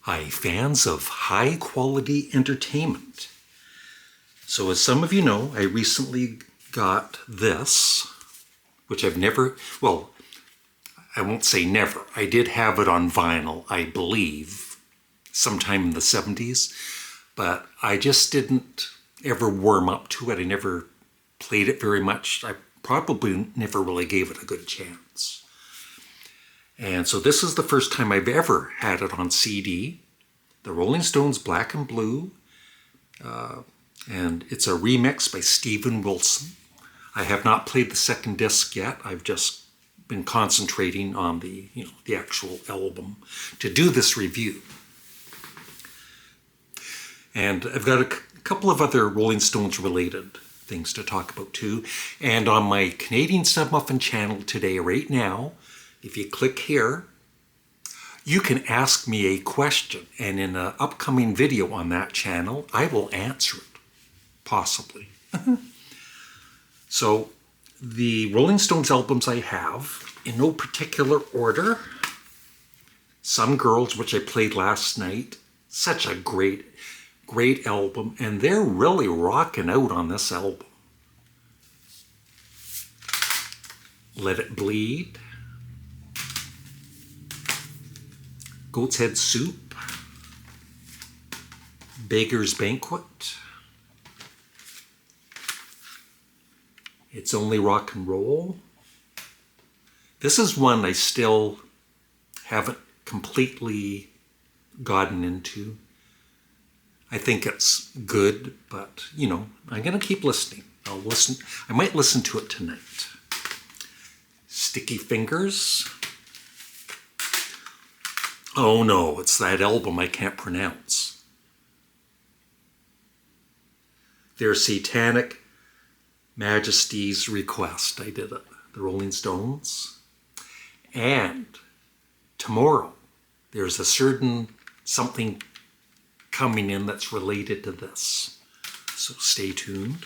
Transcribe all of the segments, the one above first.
Hi, fans of high-quality entertainment. So as some of you know, I recently got this, which I've never, well, I won't say never. I did have it on vinyl, I believe, sometime in the 70s, but I just didn't ever warm up to it. I never played it very much. I probably never really gave it a good chance. And so this is the first time I've ever had it on CD. The Rolling Stones Black and Blue. And it's a remix by Steven Wilson. I have not played the second disc yet. I've just been concentrating on the actual album to do this review. And I've got a couple of other Rolling Stones related things to talk about too. And on my Canadian Studmuffin channel today, right now, if you click here, you can ask me a question, and in an upcoming video on that channel, I will answer it, possibly. So, the Rolling Stones albums I have, in no particular order. Some Girls, which I played last night, such a great album, and they're really rocking out on this album. Let It Bleed. Goat's Head Soup, Beggar's Banquet, It's Only Rock and Roll. This is one I still haven't completely gotten into. I think it's good, but, I'm going to keep listening. I might listen to it tonight. Sticky Fingers. Oh no, it's that album I can't pronounce. Their Satanic Majesty's Request. I did it. The Rolling Stones. And tomorrow, there's a certain something coming in that's related to this. So stay tuned.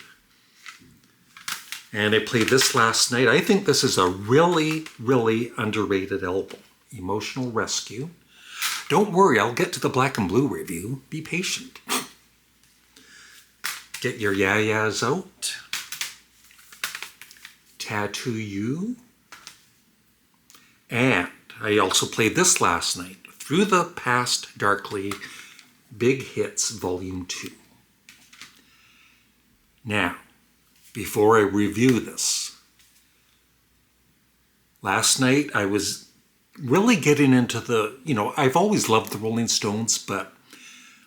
And I played this last night. I think this is a really, really underrated album. Emotional Rescue. Don't worry, I'll get to the Black and Blue review. Be patient. Get Your Ya-Ya's Out. Tattoo You. And I also played this last night. Through the Past Darkly, Big Hits Volume 2. Now, before I review this, last night I was really getting into the, I've always loved the Rolling Stones, but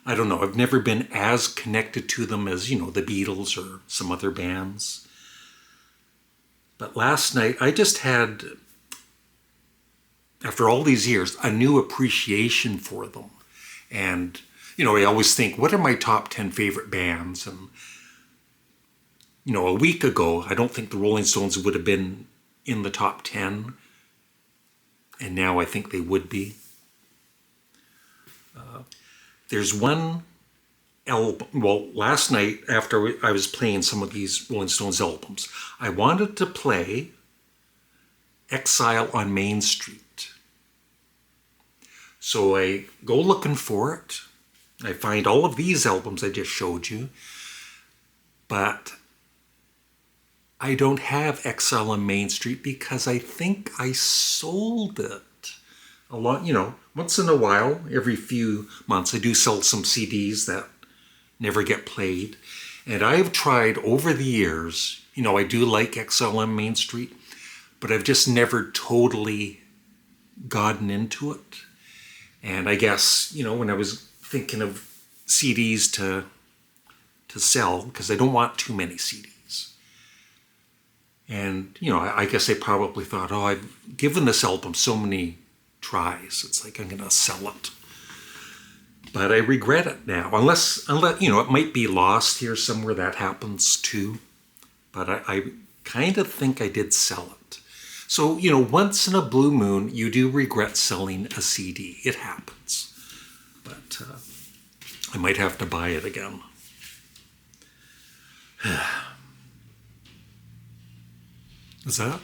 I don't know, I've never been as connected to them as, the Beatles or some other bands. But last night I just had, after all these years, a new appreciation for them. And, I always think, what are my top 10 favorite bands? And, a week ago, I don't think the Rolling Stones would have been in the top 10. And now I think they would be. There's one album, well, last night after I was playing some of these Rolling Stones albums, I wanted to play Exile on Main Street. So I go looking for it. I find all of these albums I just showed you, but I don't have Exile on Main Street because I think I sold it a lot. Once in a while, every few months, I do sell some CDs that never get played. And I've tried over the years, I do like Exile on Main Street, but I've just never totally gotten into it. And I guess, when I was thinking of CDs to sell, because I don't want too many CDs. And, I guess I probably thought, I've given this album so many tries. It's like I'm going to sell it. But I regret it now. Unless, it might be lost here somewhere. That happens too. But I kind of think I did sell it. So, once in a blue moon, you do regret selling a CD. It happens. But I might have to buy it again. Is that?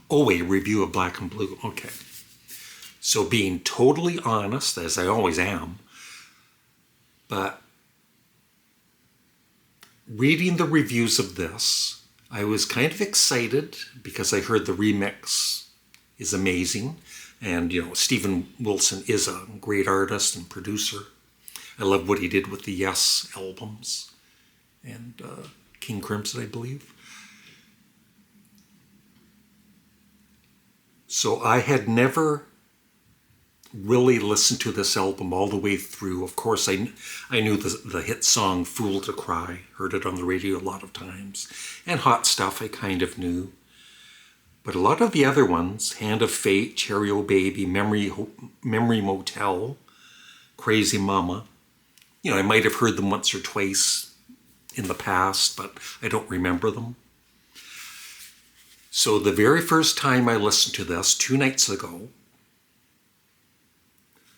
Oh, a review of Black and Blue. Okay. So being totally honest, as I always am, but reading the reviews of this, I was kind of excited because I heard the remix is amazing. And, Stephen Wilson is a great artist and producer. I love what he did with the Yes albums and King Crimson, I believe. So I had never really listened to this album all the way through. Of course, I knew the hit song Fool to Cry, heard it on the radio a lot of times. And Hot Stuff I kind of knew. But a lot of the other ones, Hand of Fate, Cherry O Baby, Memory Motel, Crazy Mama, I might have heard them once or twice in the past, but I don't remember them. So the very first time I listened to this, 2 nights ago,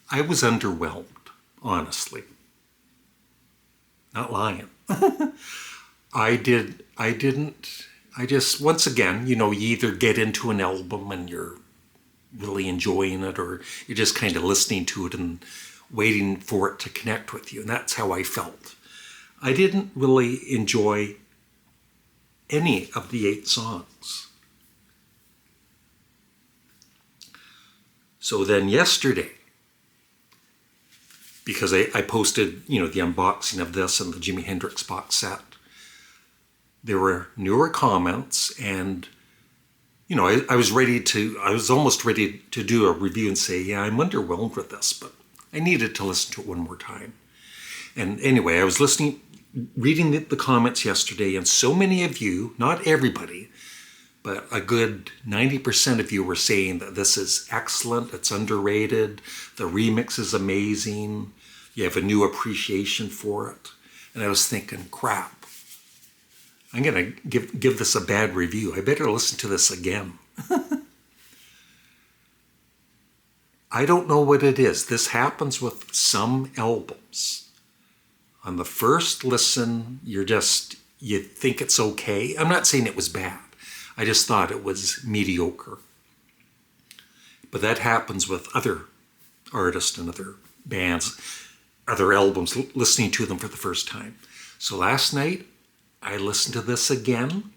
I was underwhelmed, honestly. Not lying. I just, once again, you either get into an album and you're really enjoying it, or you're just kind of listening to it and waiting for it to connect with you. And that's how I felt. I didn't really enjoy any of the 8 songs. So then yesterday, because I posted, the unboxing of this and the Jimi Hendrix box set, there were newer comments, and, I was almost ready to do a review and say, yeah, I'm underwhelmed with this, but I needed to listen to it one more time. And anyway, I was reading the comments yesterday, and so many of you, not everybody, but a good 90% of you were saying that this is excellent, it's underrated, the remix is amazing, you have a new appreciation for it. And I was thinking, crap, I'm going to give this a bad review. I better listen to this again. I don't know what it is. This happens with some albums. On the first listen, you think it's okay. I'm not saying it was bad. I just thought it was mediocre. But that happens with other artists and other bands, other albums, listening to them for the first time. So last night, I listened to this again.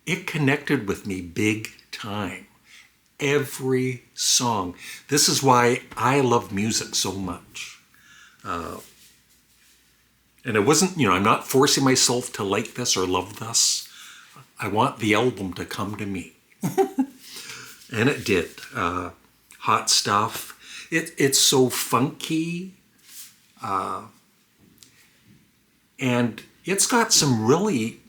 It connected with me big time. Every song. This is why I love music so much. And it wasn't, I'm not forcing myself to like this or love this. I want the album to come to me. And it did. Hot Stuff. It's so funky. And it's got some really,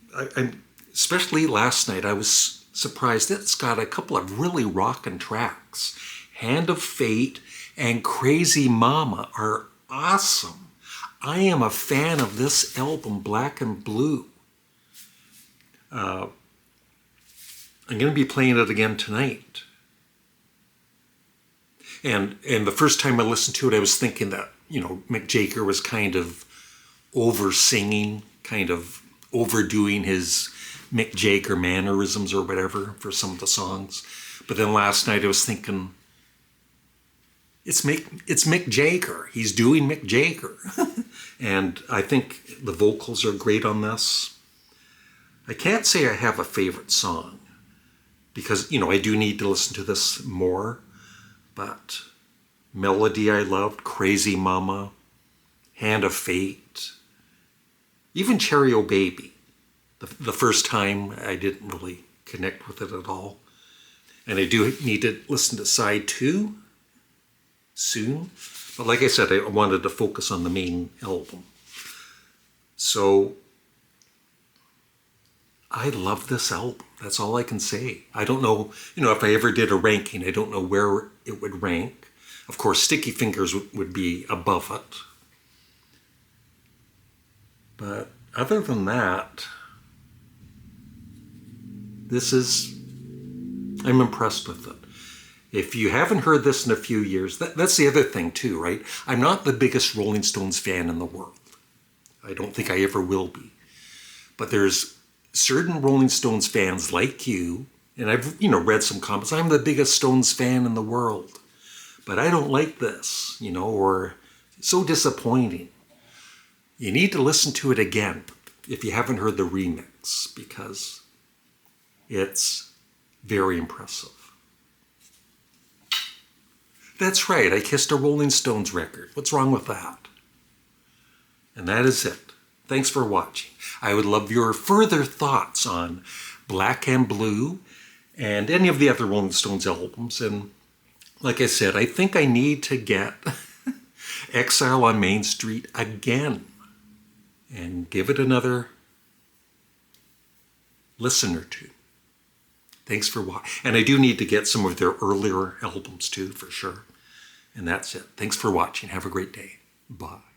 especially last night, I was surprised. It's got a couple of really rockin' tracks. Hand of Fate and Crazy Mama are awesome. I am a fan of this album, Black and Blue. I'm going to be playing it again tonight. And the first time I listened to it, I was thinking that, Mick Jagger was kind of over-singing, kind of overdoing his Mick Jagger mannerisms or whatever for some of the songs. But then last night I was thinking, it's Mick Jagger. He's doing Mick Jagger. And I think the vocals are great on this. I can't say I have a favorite song because, I do need to listen to this more. But Melody I loved, Crazy Mama, Hand of Fate, even Cherry O Baby. The first time I didn't really connect with it at all. And I do need to listen to side 2 soon. But like I said, I wanted to focus on the main album. So I love this album. That's all I can say. I don't know, if I ever did a ranking, I don't know where it would rank. Of course, Sticky Fingers would be above it. But other than that, I'm impressed with it. If you haven't heard this in a few years, that's the other thing too, right? I'm not the biggest Rolling Stones fan in the world. I don't think I ever will be. But there's certain Rolling Stones fans like you And I've, read some comments. I'm the biggest Stones fan in the world, but I don't like this, or so disappointing. You need to listen to it again if you haven't heard the remix, because it's very impressive. That's right, I kissed a Rolling Stones record. What's wrong with that? And that is it. Thanks for watching. I would love your further thoughts on Black and Blue and any of the other Rolling Stones albums. And like I said, I think I need to get Exile on Main Street again and give it another listen or two. Thanks for watching. And I do need to get some of their earlier albums too, for sure. And that's it. Thanks for watching. Have a great day. Bye.